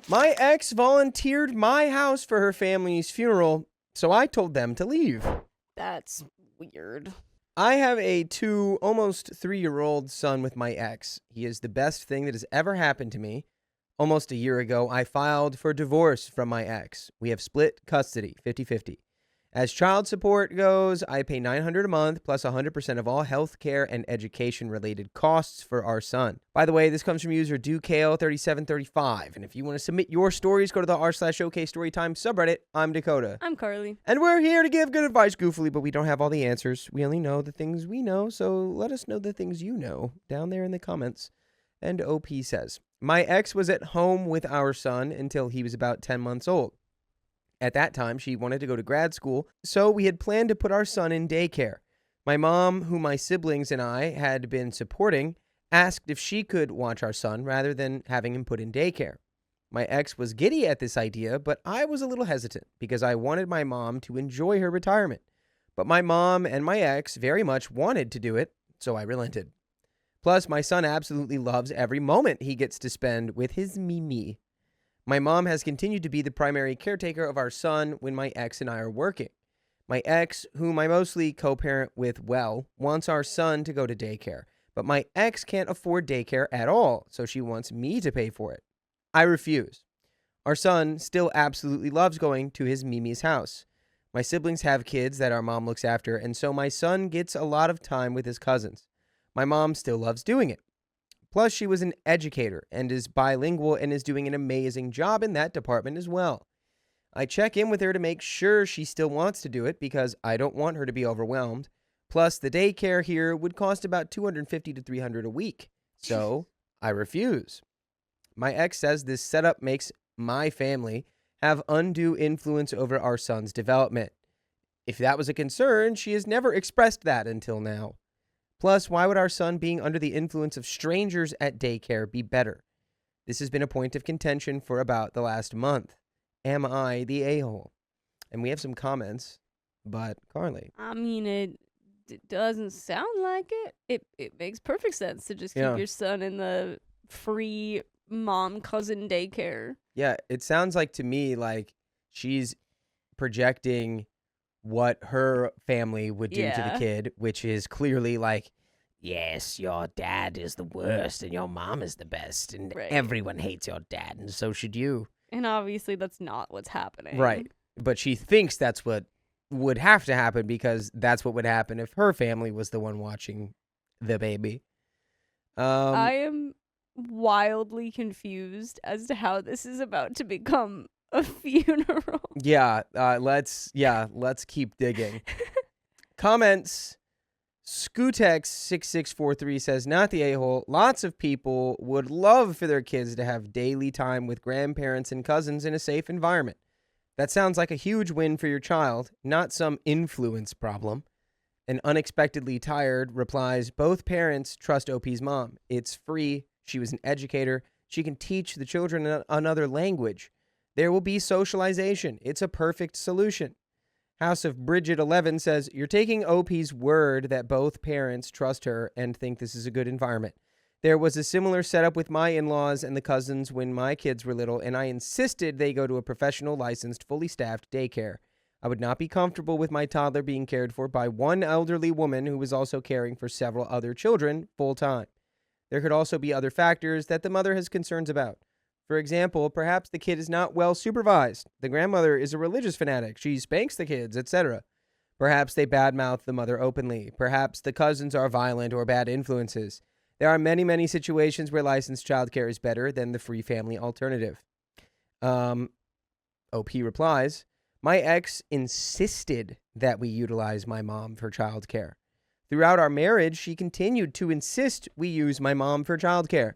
My ex volunteered my house for her family's funeral, so I told them to leave. That's weird. I have a 2, almost 3-year-old son with my ex. He is the best thing that has ever happened to me. Almost a year ago, I filed for divorce from my ex. We have split custody, 50-50. As child support goes, I pay $900 a month plus 100% of all health care and education-related costs for our son. By the way, this comes from user DukeHale3735. And if you want to submit your stories, go to the r/OK Storytime subreddit. I'm Dakota. I'm Carly. And we're here to give good advice goofily, but we don't have all the answers. We only know the things we know, so let us know the things you know down there in the comments. And OP says, my ex was at home with our son until he was about 10 months old. At that time, she wanted to go to grad school, so we had planned to put our son in daycare. My mom, who my siblings and I had been supporting, asked if she could watch our son rather than having him put in daycare. My ex was giddy at this idea, but I was a little hesitant because I wanted my mom to enjoy her retirement. But my mom and my ex very much wanted to do it, so I relented. Plus, my son absolutely loves every moment he gets to spend with his Mimi. My mom has continued to be the primary caretaker of our son when my ex and I are working. My ex, whom I mostly co-parent with wants our son to go to daycare. But my ex can't afford daycare at all, so she wants me to pay for it. I refuse. Our son still absolutely loves going to his Mimi's house. My siblings have kids that our mom looks after, and so my son gets a lot of time with his cousins. My mom still loves doing it. Plus, she was an educator and is bilingual and is doing an amazing job in that department as well. I check in with her to make sure she still wants to do it because I don't want her to be overwhelmed. Plus, the daycare here would cost about $250 to $300 a week. So, I refuse. My ex says this setup makes my family have undue influence over our son's development. If that was a concern, she has never expressed that until now. Plus, why would our son being under the influence of strangers at daycare be better? This has been a point of contention for about the last month. Am I the a-hole? And we have some comments, but Carly. I mean, it doesn't sound like it. It makes perfect sense to just keep your son in the free mom-cousin daycare. Yeah, it sounds like to me like she's projecting what her family would do to the kid, which is clearly like, yes, your dad is the worst and your mom is the best and everyone hates your dad and so should you. And obviously that's not what's happening. Right. But she thinks that's what would have to happen because that's what would happen if her family was the one watching the baby. I am wildly confused as to how this is about to become a funeral. Yeah, let's keep digging. Comments. Scootex6643 says, not the a-hole. Lots of people would love for their kids to have daily time with grandparents and cousins in a safe environment. That sounds like a huge win for your child, not some influence problem. And Unexpectedly Tired replies, both parents trust OP's mom. It's free. She was an educator. She can teach the children another language. There will be socialization. It's a perfect solution. House of Bridget 11 says, you're taking OP's word that both parents trust her and think this is a good environment. There was a similar setup with my in-laws and the cousins when my kids were little, and I insisted they go to a professional, licensed, fully staffed daycare. I would not be comfortable with my toddler being cared for by one elderly woman who was also caring for several other children full-time. There could also be other factors that the mother has concerns about. For example, perhaps the kid is not well supervised. The grandmother is a religious fanatic. She spanks the kids, etc. Perhaps they badmouth the mother openly. Perhaps the cousins are violent or bad influences. There are many, many situations where licensed childcare is better than the free family alternative. OP replies, my ex insisted that we utilize my mom for childcare. Throughout our marriage, she continued to insist we use my mom for childcare.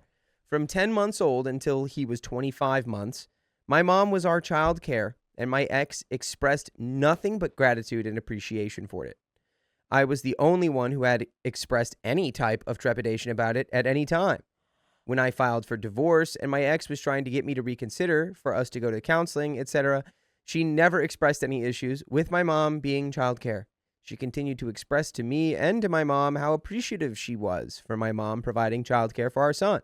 From 10 months old until he was 25 months, my mom was our child care, and my ex expressed nothing but gratitude and appreciation for it. I was the only one who had expressed any type of trepidation about it at any time. When I filed for divorce and my ex was trying to get me to reconsider for us to go to counseling, etc., she never expressed any issues with my mom being childcare. She continued to express to me and to my mom how appreciative she was for my mom providing childcare for our son.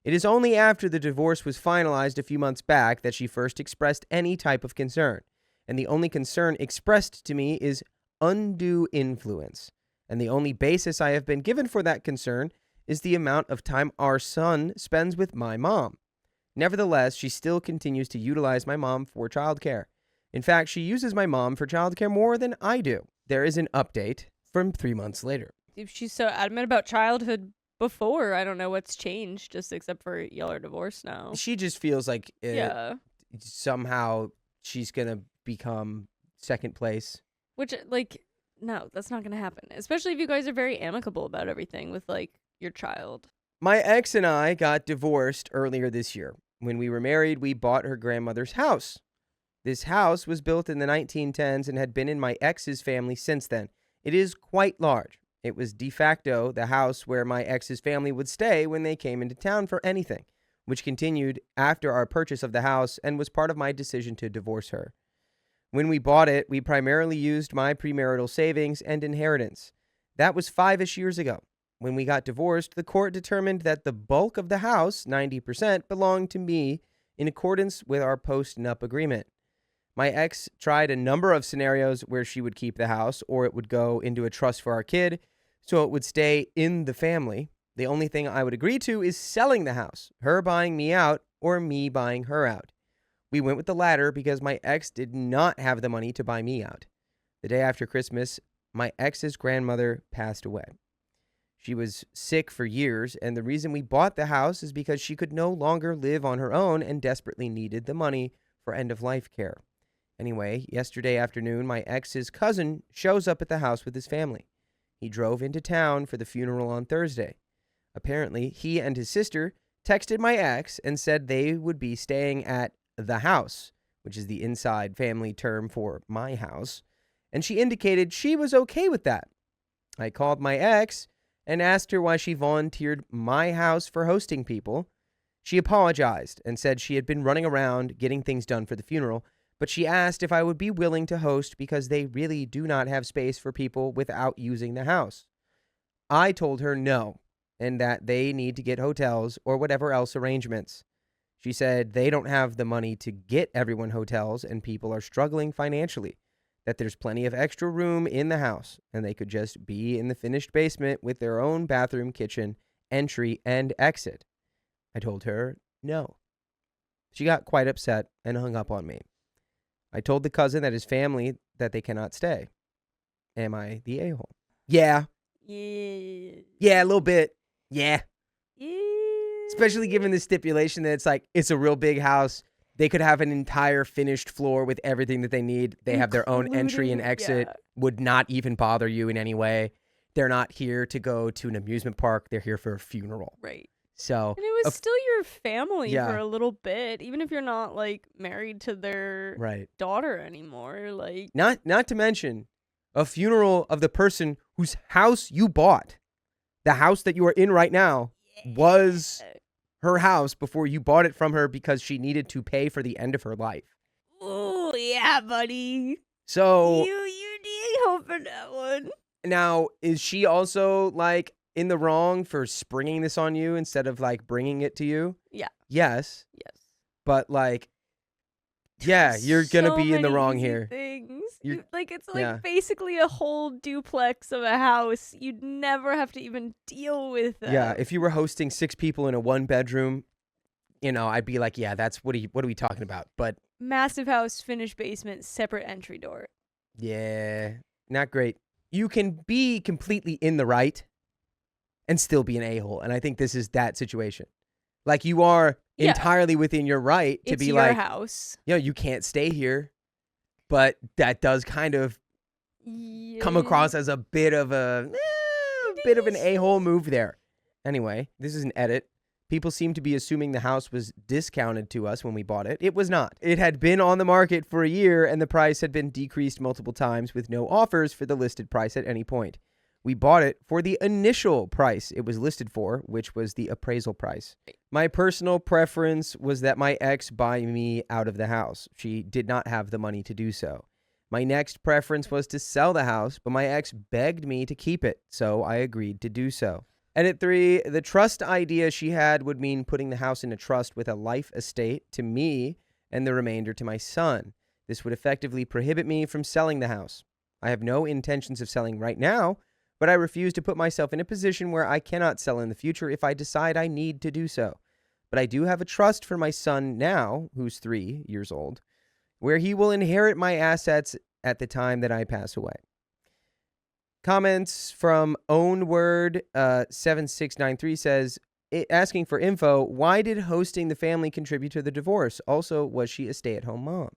It is only after the divorce was finalized a few months back that she first expressed any type of concern. And the only concern expressed to me is undue influence. And the only basis I have been given for that concern is the amount of time our son spends with my mom. Nevertheless, she still continues to utilize my mom for childcare. In fact, she uses my mom for childcare more than I do. There is an update from 3 months later. If she's so adamant about childhood before, I don't know what's changed, just except for y'all are divorced now. She just feels like somehow she's going to become second place. Which, like, no, that's not going to happen. Especially if you guys are very amicable about everything with, like, your child. My ex and I got divorced earlier this year. When we were married, we bought her grandmother's house. This house was built in the 1910s and had been in my ex's family since then. It is quite large. It was de facto the house where my ex's family would stay when they came into town for anything, which continued after our purchase of the house and was part of my decision to divorce her. When we bought it, we primarily used my premarital savings and inheritance. That was 5-ish years ago. When we got divorced, the court determined that the bulk of the house, 90%, belonged to me in accordance with our post-nup agreement. My ex tried a number of scenarios where she would keep the house or it would go into a trust for our kid, so it would stay in the family. The only thing I would agree to is selling the house, her buying me out or me buying her out. We went with the latter because my ex did not have the money to buy me out. The day after Christmas, my ex's grandmother passed away. She was sick for years, and the reason we bought the house is because she could no longer live on her own and desperately needed the money for end-of-life care. Anyway, yesterday afternoon, my ex's cousin shows up at the house with his family. He drove into town for the funeral on Thursday. Apparently, he and his sister texted my ex and said they would be staying at the house, which is the inside family term for my house, and she indicated she was okay with that. I called my ex and asked her why she volunteered my house for hosting people. She apologized and said she had been running around getting things done for the funeral, but she asked if I would be willing to host because they really do not have space for people without using the house. I told her no, and that they need to get hotels or whatever else arrangements. She said they don't have the money to get everyone hotels and people are struggling financially, that there's plenty of extra room in the house and they could just be in the finished basement with their own bathroom, kitchen, entry, and exit. I told her no. She got quite upset and hung up on me. I told the cousin that his family that they cannot stay. Am I the a-hole? Yeah. Yeah, a little bit. Yeah. Especially given the stipulation that it's like, it's a real big house. They could have an entire finished floor with everything that they need. They have their own entry and exit. Would not even bother you in any way. They're not here to go to an amusement park. They're here for a funeral. Right. So, and it was still your family for a little bit, even if you're not like married to their daughter anymore. Like, not to mention a funeral of the person whose house you bought. The house that you are in right now was her house before you bought it from her because she needed to pay for the end of her life. Oh yeah, buddy. So you need hope for that one. Now, is she also like in the wrong for springing this on you instead of like bringing it to you? Yeah. Yes. Yes. But like, yeah, you're gonna be in the wrong here. Things. It's like basically a whole duplex of a house. You'd never have to even deal with that. Yeah, if you were hosting 6 people in a 1-bedroom, I'd be like, yeah, that's what are we talking about? But massive house, finished basement, separate entry door. Yeah, not great. You can be completely in the right and still be an a-hole, and I think this is that situation. Like, you are entirely within your right to be like, it's your house. You can't stay here. But that does kind of come across as a bit of an a-hole move there. Anyway, this is an edit. People seem to be assuming the house was discounted to us when we bought it. It was not. It had been on the market for a year, and the price had been decreased multiple times with no offers for the listed price at any point. We bought it for the initial price it was listed for, which was the appraisal price. My personal preference was that my ex buy me out of the house. She did not have the money to do so. My next preference was to sell the house, but my ex begged me to keep it, so I agreed to do so. Edit 3, the trust idea she had would mean putting the house in a trust with a life estate to me and the remainder to my son. This would effectively prohibit me from selling the house. I have no intentions of selling right now, but I refuse to put myself in a position where I cannot sell in the future if I decide I need to do so. But I do have a trust for my son now, who's 3 years old, where he will inherit my assets at the time that I pass away. Comments from OwnWord 7693 says, asking for info, why did hosting the family contribute to the divorce? Also, was she a stay-at-home mom?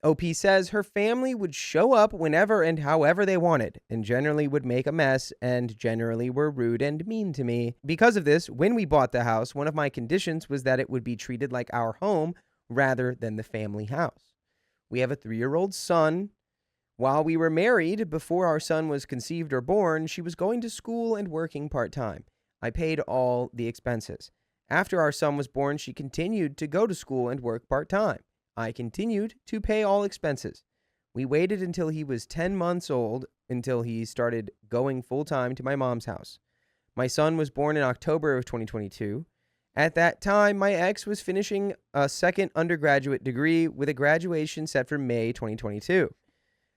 OP says her family would show up whenever and however they wanted, and generally would make a mess, and generally were rude and mean to me. Because of this, when we bought the house, one of my conditions was that it would be treated like our home rather than the family house. We have a 3-year-old son. While we were married, before our son was conceived or born, she was going to school and working part-time. I paid all the expenses. After our son was born, she continued to go to school and work part-time. I continued to pay all expenses. We waited until he was 10 months old until he started going full-time to my mom's house. My son was born in October of 2022. At that time, my ex was finishing a second undergraduate degree with a graduation set for May 2022.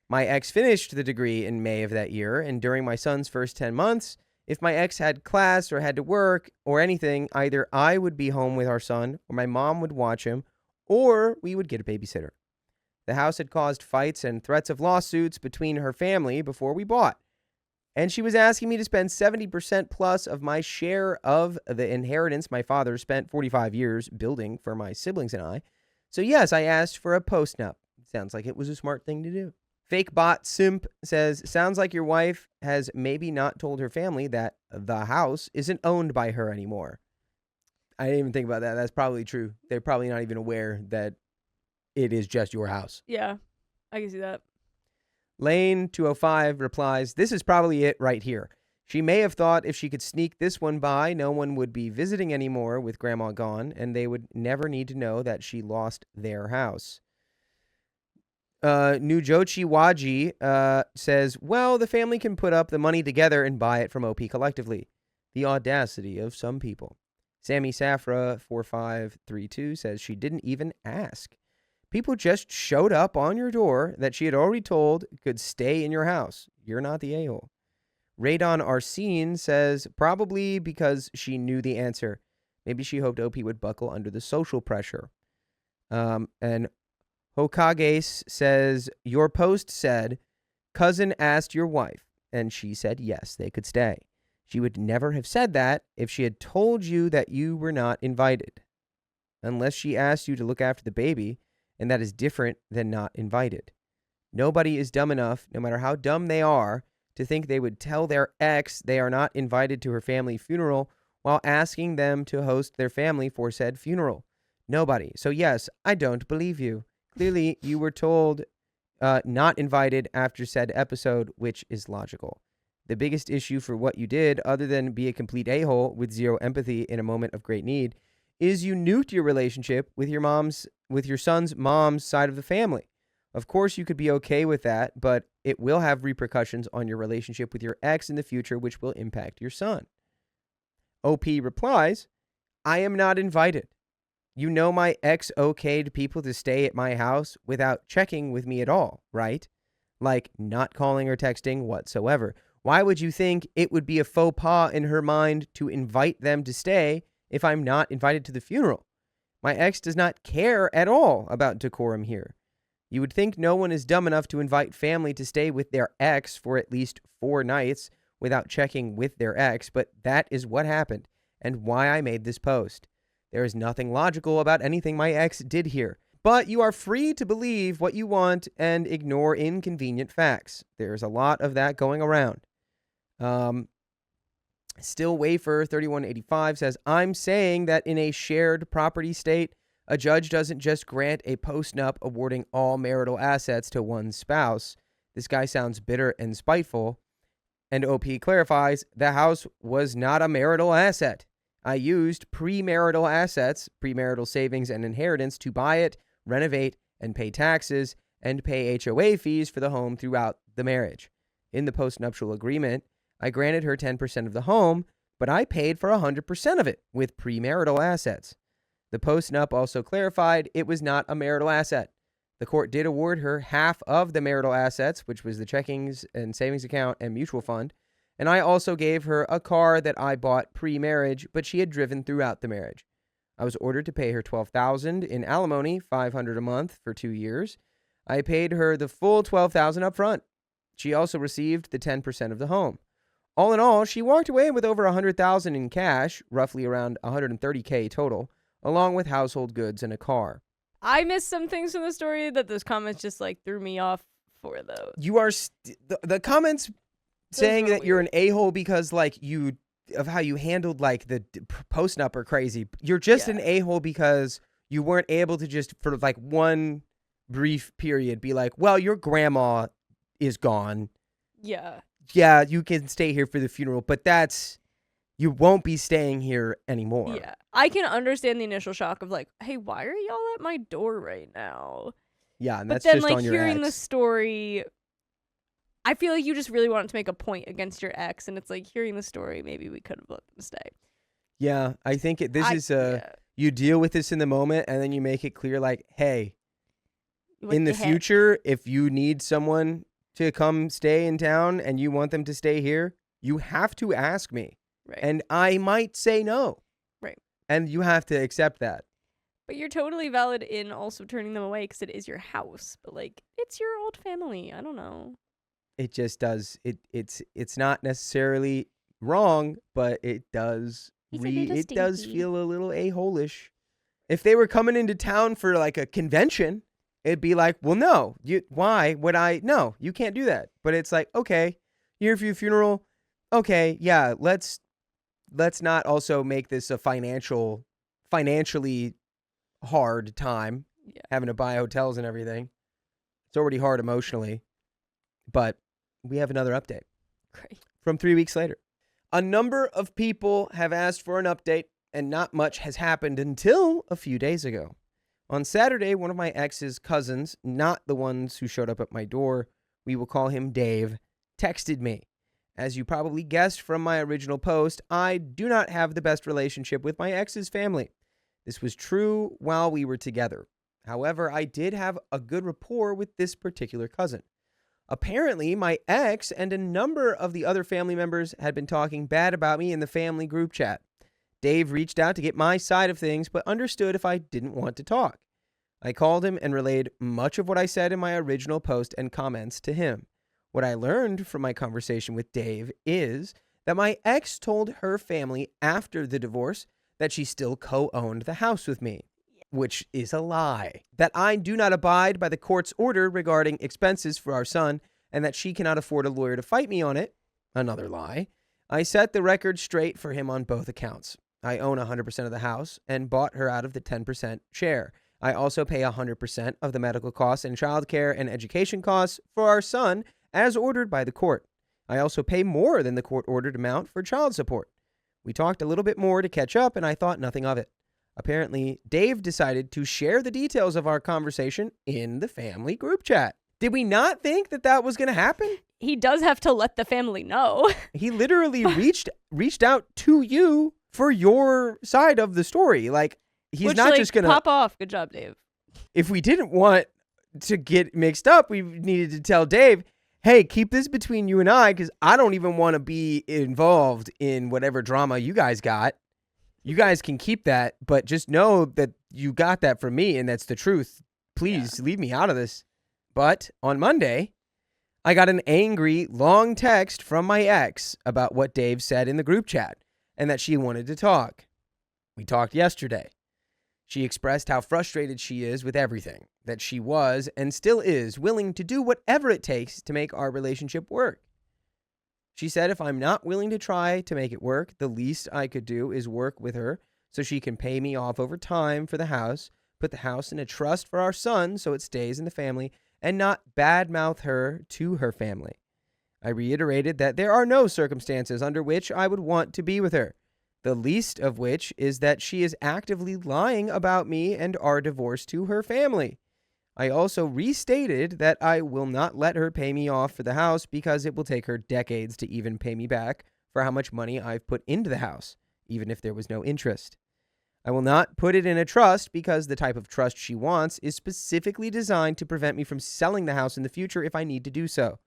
My ex finished the degree in May of that year, and during my son's first 10 months, if my ex had class or had to work or anything, either I would be home with our son, or my mom would watch him, or we would get a babysitter. The house had caused fights and threats of lawsuits between her family before we bought, and she was asking me to spend 70% plus of my share of the inheritance my father spent 45 years building for my siblings and I. So yes, I asked for a postnup. Sounds like it was a smart thing to do. Fake bot simp says, sounds like your wife has maybe not told her family that the house isn't owned by her anymore. I didn't even think about that. That's probably true. They're probably not even aware that it is just your house. Yeah, I can see that. Lane 205 replies, this is probably it right here. She may have thought if she could sneak this one by, no one would be visiting anymore with grandma gone, and they would never need to know that she lost their house. Nujochi Waji says, well, the family can put up the money together and buy it from OP collectively. The audacity of some people. Sammy Safra 4532 says she didn't even ask. People just showed up on your door that she had already told could stay in your house. You're not the a-hole. Radon Arsene says probably because she knew the answer. Maybe she hoped OP would buckle under the social pressure. And Hokage says, your post said, cousin asked your wife, and she said yes, they could stay. She would never have said that if she had told you that you were not invited. Unless she asked you to look after the baby, and that is different than not invited. Nobody is dumb enough, no matter how dumb they are, to think they would tell their ex they are not invited to her family funeral while asking them to host their family for said funeral. Nobody. So yes, I don't believe you. Clearly, you were told not invited after said episode, which is logical. The biggest issue for what you did, other than be a complete a-hole with zero empathy in a moment of great need, is you nuked your relationship with your son's mom's side of the family. Of course, you could be okay with that, but it will have repercussions on your relationship with your ex in the future, which will impact your son. OP replies, I am not invited. You know my ex okayed people to stay at my house without checking with me at all, right? Like not calling or texting whatsoever. Why would you think it would be a faux pas in her mind to invite them to stay if I'm not invited to the funeral? My ex does not care at all about decorum here. You would think no one is dumb enough to invite family to stay with their ex for at least 4 nights without checking with their ex, but that is what happened and why I made this post. There is nothing logical about anything my ex did here, but you are free to believe what you want and ignore inconvenient facts. There's a lot of that going around. Still Wafer 3185 says, I'm saying that in a shared property state, a judge doesn't just grant a postnup awarding all marital assets to one spouse. This guy sounds bitter and spiteful. And OP clarifies, the house was not a marital asset. I used premarital assets, premarital savings and inheritance to buy it, renovate, and pay taxes, and pay HOA fees for the home throughout the marriage. In the postnuptial agreement, I granted her 10% of the home, but I paid for 100% of it with premarital assets. The post-nup also clarified it was not a marital asset. The court did award her half of the marital assets, which was the checkings and savings account and mutual fund, and I also gave her a car that I bought pre-marriage, but she had driven throughout the marriage. I was ordered to pay her $12,000 in alimony, $500 a month for 2 years. I paid her the full $12,000 up front. She also received the 10% of the home. All in all, she walked away with over $100,000 in cash, roughly around $130K total, along with household goods and a car. I missed some things from the story that those comments just like threw me off for those. You are the comments saying that you're an a-hole because like of how you handled like the post-nup are crazy. You're just an a-hole because you weren't able to just for like one brief period be like, well, your grandma is gone. Yeah. Yeah, you can stay here for the funeral, but you won't be staying here anymore. Yeah. I can understand the initial shock of like, hey, why are y'all at my door right now? Yeah, and but that's then, just like, on your hearing ex. the story, I feel like you just really wanted to make a point against your ex, and it's like hearing the story, maybe we could have let them stay. Yeah, I think you deal with this in the moment, and then you make it clear, like, hey, in the future, if you need someone to come stay in town and you want them to stay here, you have to ask me. Right. And I might say no. Right. And you have to accept that. But you're totally valid in also turning them away because it is your house. But, like, it's your old family. I don't know. It just does. It's not necessarily wrong, but it does feel a little a-hole-ish. If they were coming into town for like a convention, it'd be like, well, no, why would I? No, you can't do that. But it's like, okay, you're here for your funeral. Okay, yeah, let's not also make this a financially hard time, having to buy hotels and everything. It's already hard emotionally. But we have another update. Great. From 3 weeks later. A number of people have asked for an update, and not much has happened until a few days ago. On Saturday, one of my ex's cousins, not the ones who showed up at my door, we will call him Dave, texted me. As you probably guessed from my original post, I do not have the best relationship with my ex's family. This was true while we were together. However, I did have a good rapport with this particular cousin. Apparently, my ex and a number of the other family members had been talking bad about me in the family group chat. Dave reached out to get my side of things, but understood if I didn't want to talk. I called him and relayed much of what I said in my original post and comments to him. What I learned from my conversation with Dave is that my ex told her family after the divorce that she still co-owned the house with me, which is a lie. That I do not abide by the court's order regarding expenses for our son, and that she cannot afford a lawyer to fight me on it, another lie. I set the record straight for him on both accounts. I own 100% of the house and bought her out of the 10% share. I also pay 100% of the medical costs and childcare and education costs for our son as ordered by the court. I also pay more than the court-ordered amount for child support. We talked a little bit more to catch up, and I thought nothing of it. Apparently, Dave decided to share the details of our conversation in the family group chat. Did we not think that was going to happen? He does have to let the family know. He literally reached out to you for your side of the story. Like, he's not just going to pop off. Good job, Dave. If we didn't want to get mixed up, we needed to tell Dave, hey, keep this between you and I, because I don't even want to be involved in whatever drama you guys got. You guys can keep that, but just know that you got that from me, and that's the truth. Please leave me out of this. But on Monday, I got an angry, long text from my ex about what Dave said in the group chat, and that she wanted to talk. We talked yesterday. She expressed how frustrated she is with everything, that she was and still is willing to do whatever it takes to make our relationship work. She said if I'm not willing to try to make it work, the least I could do is work with her so she can pay me off over time for the house, put the house in a trust for our son so it stays in the family, and not badmouth her to her family. I reiterated that there are no circumstances under which I would want to be with her, the least of which is that she is actively lying about me and our divorce to her family. I also restated that I will not let her pay me off for the house because it will take her decades to even pay me back for how much money I've put into the house, even if there was no interest. I will not put it in a trust because the type of trust she wants is specifically designed to prevent me from selling the house in the future if I need to do so.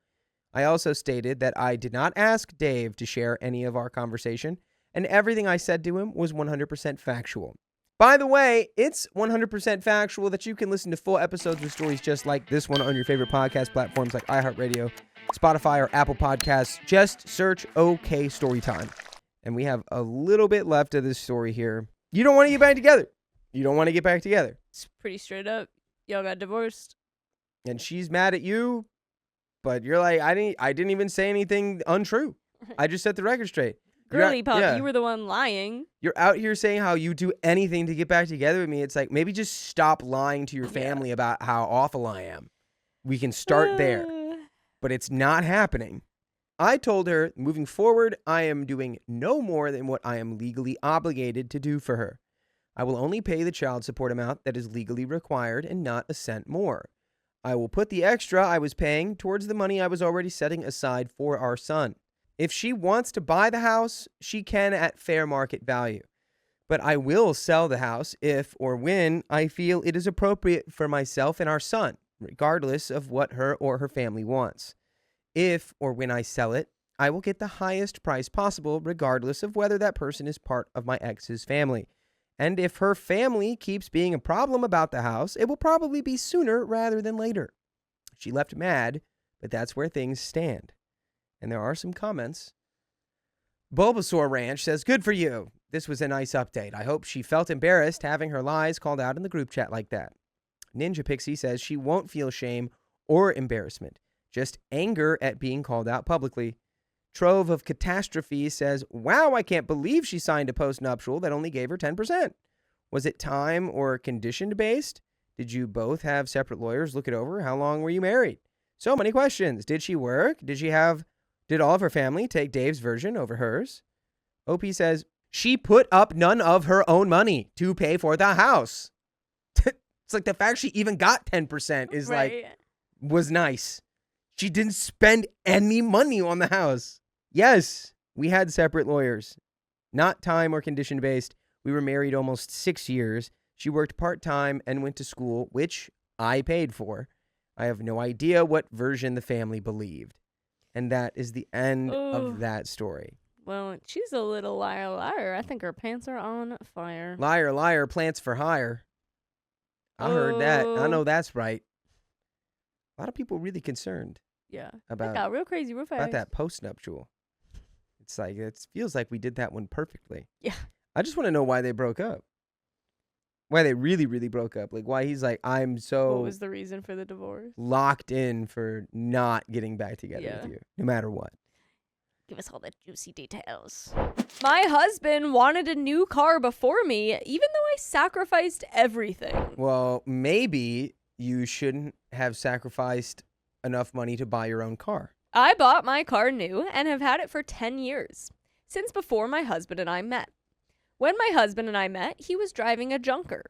I also stated that I did not ask Dave to share any of our conversation, and everything I said to him was 100% factual. By the way, it's 100% factual that you can listen to full episodes with stories just like this one on your favorite podcast platforms like iHeartRadio, Spotify, or Apple Podcasts. Just search OK Storytime. And we have a little bit left of this story here. You don't want to get back together. You don't want to get back together. It's pretty straight up. Y'all got divorced. And she's mad at you, but you're like, I didn't even say anything untrue. I just set the record straight. Girly pop, you were the one lying. You're out here saying how you do anything to get back together with me. It's like, maybe just stop lying to your family about how awful I am. We can start there. But it's not happening. I told her, moving forward, I am doing no more than what I am legally obligated to do for her. I will only pay the child support amount that is legally required and not a cent more. I will put the extra I was paying towards the money I was already setting aside for our son. If she wants to buy the house, she can at fair market value. But I will sell the house if or when I feel it is appropriate for myself and our son, regardless of what her or her family wants. If or when I sell it, I will get the highest price possible, regardless of whether that person is part of my ex's family. And if her family keeps being a problem about the house, it will probably be sooner rather than later. She left mad, but that's where things stand. And there are some comments. Bulbasaur Ranch says, good for you. This was a nice update. I hope she felt embarrassed having her lies called out in the group chat like that. Ninja Pixie says she won't feel shame or embarrassment, just anger at being called out publicly. Trove of Catastrophe says, wow, I can't believe she signed a postnuptial that only gave her 10%. Was it time or conditioned based? Did you both have separate lawyers look it over? How long were you married? So many questions. Did she work? Did all of her family take Dave's version over hers? OP says, she put up none of her own money to pay for the house. It's like the fact she even got 10% is was nice. She didn't spend any money on the house. Yes, we had separate lawyers. Not time or condition based. We were married almost 6 years. She worked part-time and went to school, which I paid for. I have no idea what version the family believed. And that is the end of that story. Well, she's a little liar. I think her pants are on fire. Liar, plants for hire. I heard that. I know that's right. A lot of people really concerned. Yeah. About, that got real crazy real fast. About that postnuptial. It's like, it feels like we did that one perfectly. Yeah. I just want to know why they broke up. Why they really, really broke up. Like, why he's like, I'm so... What was the reason for the divorce? Locked in for not getting back together with you, no matter what. Give us all the juicy details. My husband wanted a new car before me, even though I sacrificed everything. Well, maybe you shouldn't have sacrificed enough money to buy your own car. I bought my car new and have had it for 10 years, since before my husband and I met. When my husband and I met, he was driving a junker.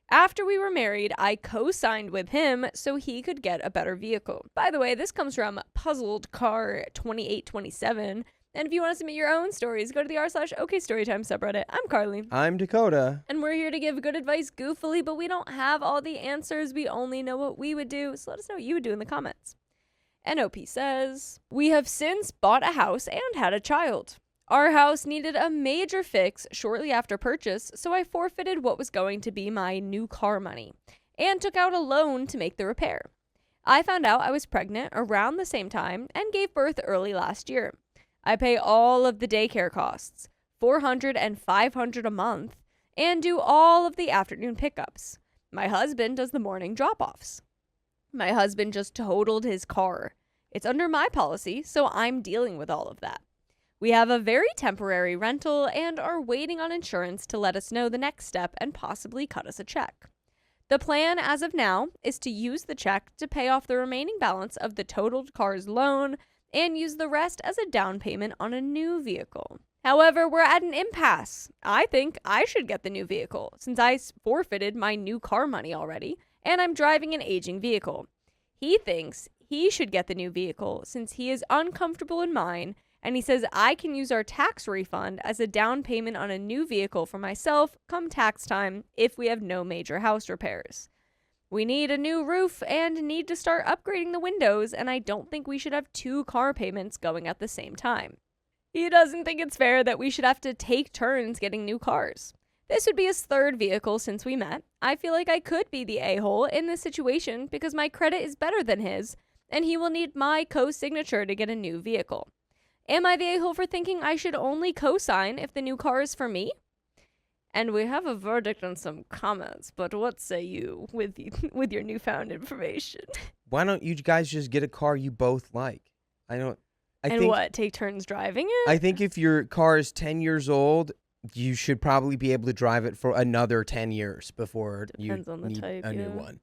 After we were married, I co-signed with him so he could get a better vehicle. By the way, this comes from Puzzled Car 2827. And if you want to submit your own stories, go to the r/OKStorytime subreddit. I'm Carly. I'm Dakota. And we're here to give good advice goofily, but we don't have all the answers. We only know what we would do. So let us know what you would do in the comments. NOP says, we have since bought a house and had a child. Our house needed a major fix shortly after purchase, so I forfeited what was going to be my new car money and took out a loan to make the repair. I found out I was pregnant around the same time and gave birth early last year. I pay all of the daycare costs, $400 and $500 a month, and do all of the afternoon pickups. My husband does the morning drop-offs. My husband just totaled his car. It's under my policy, so I'm dealing with all of that. We have a very temporary rental and are waiting on insurance to let us know the next step and possibly cut us a check. The plan as of now is to use the check to pay off the remaining balance of the totaled car's loan and use the rest as a down payment on a new vehicle. However, we're at an impasse. I think I should get the new vehicle since I forfeited my new car money already and I'm driving an aging vehicle. He thinks he should get the new vehicle since he is uncomfortable in mine And he says, I can use our tax refund as a down payment on a new vehicle for myself come tax time if we have no major house repairs. We need a new roof and need to start upgrading the windows, and I don't think we should have 2 car payments going at the same time. He doesn't think it's fair that we should have to take turns getting new cars. This would be his 3rd vehicle since we met. I feel like I could be the a-hole in this situation because my credit is better than his, and he will need my co-signature to get a new vehicle. Am I the a-hole for thinking I should only co-sign if the new car is for me? And we have a verdict on some comments, but what say you with your newfound information? Why don't you guys just get a car you both like? I think, what, take turns driving it? I think if your car is 10 years old, you should probably be able to drive it for another 10 years before Depends you on the need type, a yeah. new one.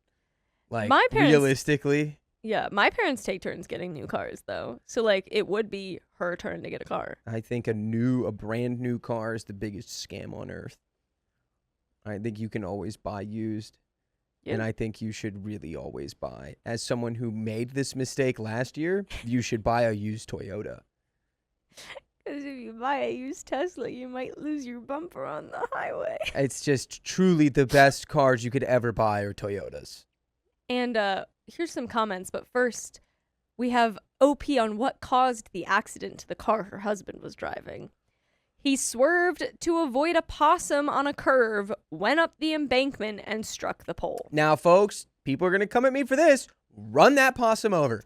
Like, My parents- realistically. Yeah, my parents take turns getting new cars, though. So, like, it would be her turn to get a car. I think a brand new car is the biggest scam on earth. I think you can always buy used. Yeah. And I think you should really always buy. As someone who made this mistake last year, you should buy a used Toyota. Because if you buy a used Tesla, you might lose your bumper on the highway. It's just truly the best cars you could ever buy are Toyotas. And here's some comments, but first, we have OP on what caused the accident to the car her husband was driving. He swerved to avoid a possum on a curve, went up the embankment, and struck the pole. Now, folks, people are going to come at me for this. Run that possum over.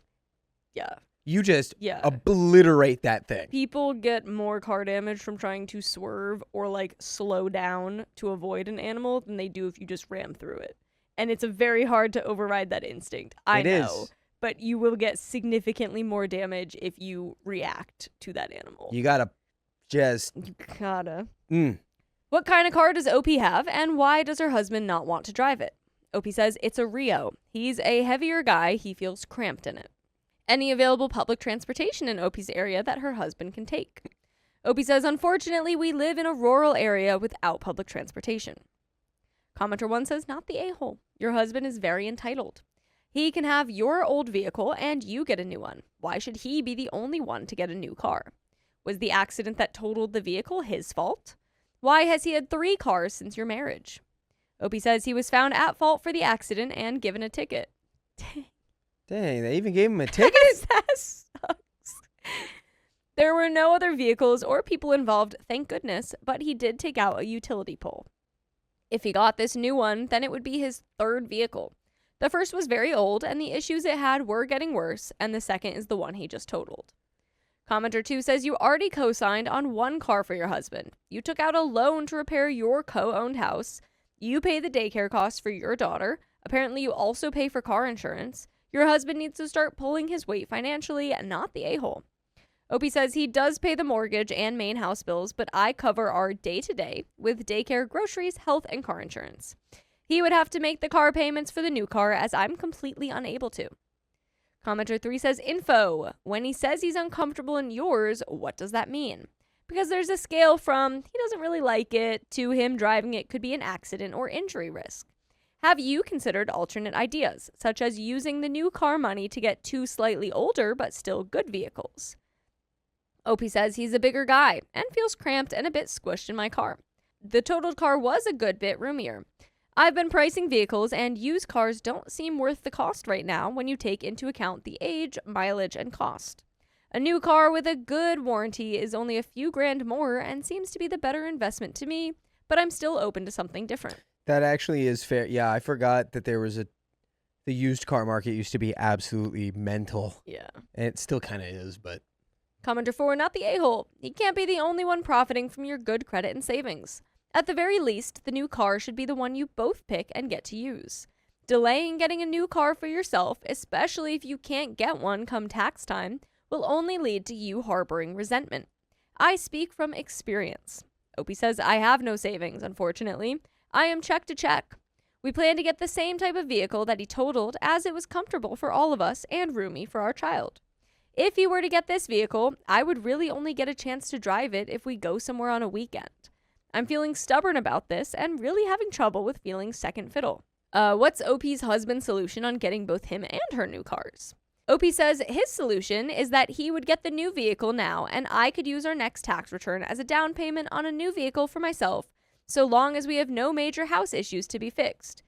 Yeah. You just Yeah. obliterate that thing. People get more car damage from trying to swerve or, like, slow down to avoid an animal than they do if you just ram through it. And it's very hard to override that instinct. I know. But you will get significantly more damage if you react to that animal. You gotta just... You gotta. Mm. What kind of car does OP have, and why does her husband not want to drive it? OP says it's a Rio. He's a heavier guy. He feels cramped in it. Any available public transportation in OP's area that her husband can take? OP says, unfortunately, we live in a rural area without public transportation. Commenter 1 says, not the a-hole. Your husband is very entitled. He can have your old vehicle and you get a new one. Why should he be the only one to get a new car? Was the accident that totaled the vehicle his fault? Why has he had 3 cars since your marriage? OP says he was found at fault for the accident and given a ticket. Dang, they even gave him a ticket? That sucks. There were no other vehicles or people involved, thank goodness, but he did take out a utility pole. If he got this new one, then it would be his 3rd vehicle. The first was very old, and the issues it had were getting worse, and the second is the one he just totaled. Commenter 2 says you already co-signed on 1 car for your husband. You took out a loan to repair your co-owned house. You pay the daycare costs for your daughter. Apparently you also pay for car insurance. Your husband needs to start pulling his weight financially, and not the a-hole. OP says he does pay the mortgage and main house bills, but I cover our day-to-day with daycare, groceries, health, and car insurance. He would have to make the car payments for the new car, as I'm completely unable to. Commenter 3 says, info. When he says he's uncomfortable in yours, what does that mean? Because there's a scale from he doesn't really like it to him driving it could be an accident or injury risk. Have you considered alternate ideas, such as using the new car money to get 2 slightly older but still good vehicles? OP says he's a bigger guy and feels cramped and a bit squished in my car. The totaled car was a good bit roomier. I've been pricing vehicles, and used cars don't seem worth the cost right now when you take into account the age, mileage, and cost. A new car with a good warranty is only a few grand more and seems to be the better investment to me, but I'm still open to something different. That actually is fair. Yeah, I forgot that there was the used car market used to be absolutely mental. Yeah. And it still kind of is, but... Commenter 4, not the a-hole. He can't be the only one profiting from your good credit and savings. At the very least, the new car should be the one you both pick and get to use. Delaying getting a new car for yourself, especially if you can't get one come tax time, will only lead to you harboring resentment. I speak from experience. Opie says, I have no savings, unfortunately. I am check to check. We plan to get the same type of vehicle that he totaled, as it was comfortable for all of us and roomy for our child. If he were to get this vehicle, I would really only get a chance to drive it if we go somewhere on a weekend. I'm feeling stubborn about this and really having trouble with feeling second fiddle. What's OP's husband's solution on getting both him and her new cars? OP says his solution is that he would get the new vehicle now, and I could use our next tax return as a down payment on a new vehicle for myself, so long as we have no major house issues to be fixed.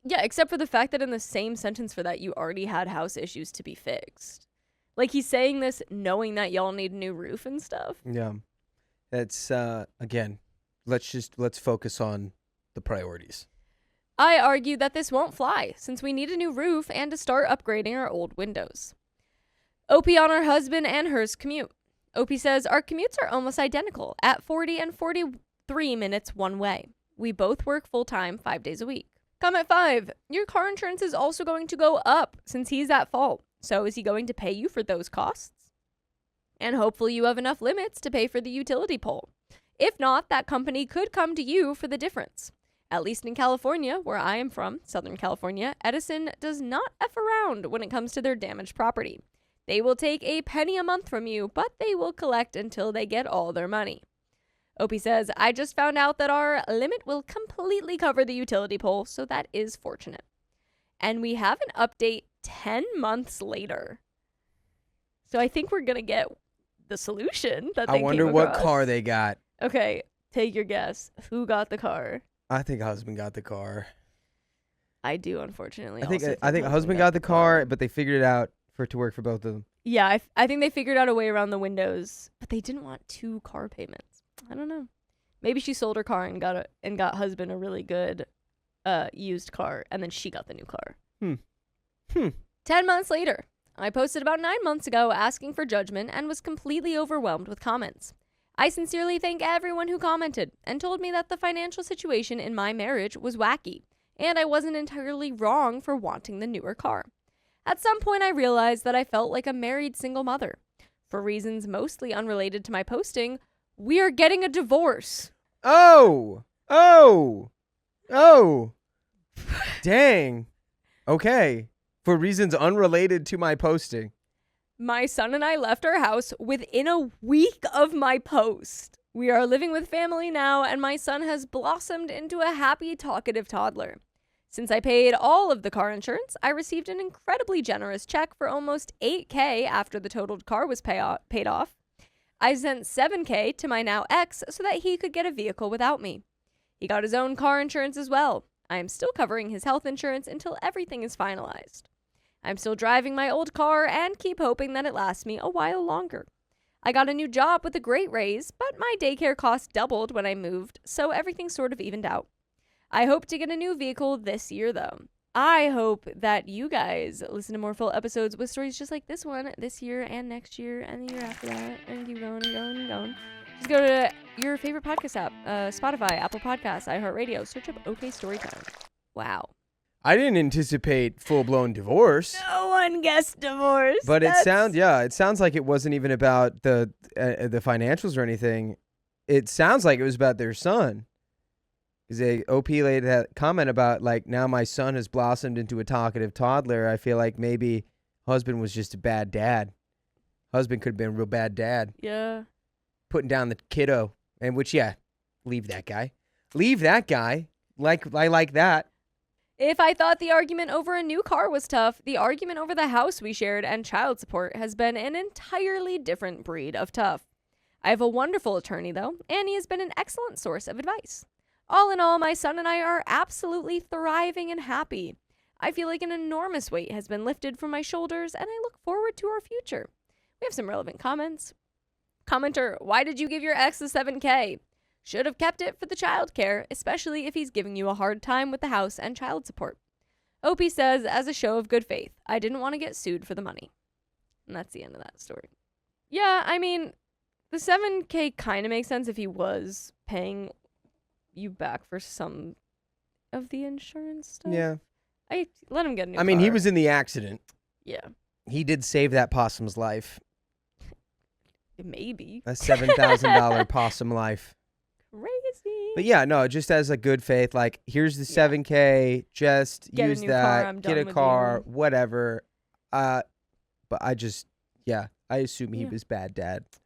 Yeah, except for the fact that in the same sentence for that, you already had house issues to be fixed. Like, he's saying this knowing that y'all need a new roof and stuff. Yeah. That's, again, let's focus on the priorities. I argue that this won't fly, since we need a new roof and to start upgrading our old windows. OP on our husband and hers commute. OP says our commutes are almost identical, at 40 and 43 minutes one way. We both work full-time 5 days a week. Comment 5. Your car insurance is also going to go up since he's at fault. So is he going to pay you for those costs? And hopefully you have enough limits to pay for the utility pole. If not, that company could come to you for the difference. At least in California, where I am from, Southern California, Edison does not F around when it comes to their damaged property. They will take a penny a month from you, but they will collect until they get all their money. OP says, I just found out that our limit will completely cover the utility pole, so that is fortunate. And we have an update 10 months later. So I think we're going to get the solution that they I wonder came what across. car they got. Okay, take your guess. Who got the car? I think husband got the car. I do, unfortunately. I think husband got the car, but they figured it out for it to work for both of them. Yeah, I think they figured out a way around the windows, but they didn't want 2 car payments. I don't know. Maybe she sold her car and got husband a really good used car, and then she got the new car. 10 months later, I posted about 9 months ago asking for judgment and was completely overwhelmed with comments. I sincerely thank everyone who commented and told me that the financial situation in my marriage was wacky, and I wasn't entirely wrong for wanting the newer car. At some point, I realized that I felt like a married single mother. For reasons mostly unrelated to my posting, we are getting a divorce. Oh! Dang. Okay. For reasons unrelated to my posting. My son and I left our house within a week of my post. We are living with family now, and my son has blossomed into a happy, talkative toddler. Since I paid all of the car insurance, I received an incredibly generous check for almost $8,000 after the totaled car was paid off. I sent $7,000 to my now ex so that he could get a vehicle without me. He got his own car insurance as well. I am still covering his health insurance until everything is finalized. I'm still driving my old car and keep hoping that it lasts me a while longer. I got a new job with a great raise, but my daycare cost doubled when I moved, so everything sort of evened out. I hope to get a new vehicle this year, though. I hope that you guys listen to more full episodes with stories just like this one this year and next year and the year after that, and keep going and going and going. Just go to your favorite podcast app, Spotify, Apple Podcasts, iHeartRadio. Search up OK Storytime. Wow. I didn't anticipate full-blown divorce. No one guessed divorce. But it sounds like it wasn't even about the financials or anything. It sounds like it was about their son. Because OP laid that comment about, like, now my son has blossomed into a talkative toddler. I feel like maybe husband was just a bad dad. Husband could have been a real bad dad. Yeah. Putting down the kiddo. And which, yeah, leave that guy. Leave that guy. I like that. If I thought the argument over a new car was tough, the argument over the house we shared and child support has been an entirely different breed of tough. I have a wonderful attorney, though, and he has been an excellent source of advice. All in all, my son and I are absolutely thriving and happy. I feel like an enormous weight has been lifted from my shoulders, and I look forward to our future. We have some relevant comments. Commenter, why did you give your ex the $7,000? Should have kept it for the child care, especially if he's giving you a hard time with the house and child support. OP says, as a show of good faith, I didn't want to get sued for the money. And that's the end of that story. Yeah, I mean, the $7,000 kind of makes sense if he was paying you back for some of the insurance stuff. Yeah. I let him get a new I mean, he car. was in the accident. Yeah. He did save that possum's life. Maybe. A $7,000 possum life. Crazy. But yeah, no, just as a good faith, like, here's the $7,000, just Get a use new that, car, I'm get done a with car, you. whatever. But I assume he Yeah. was bad dad.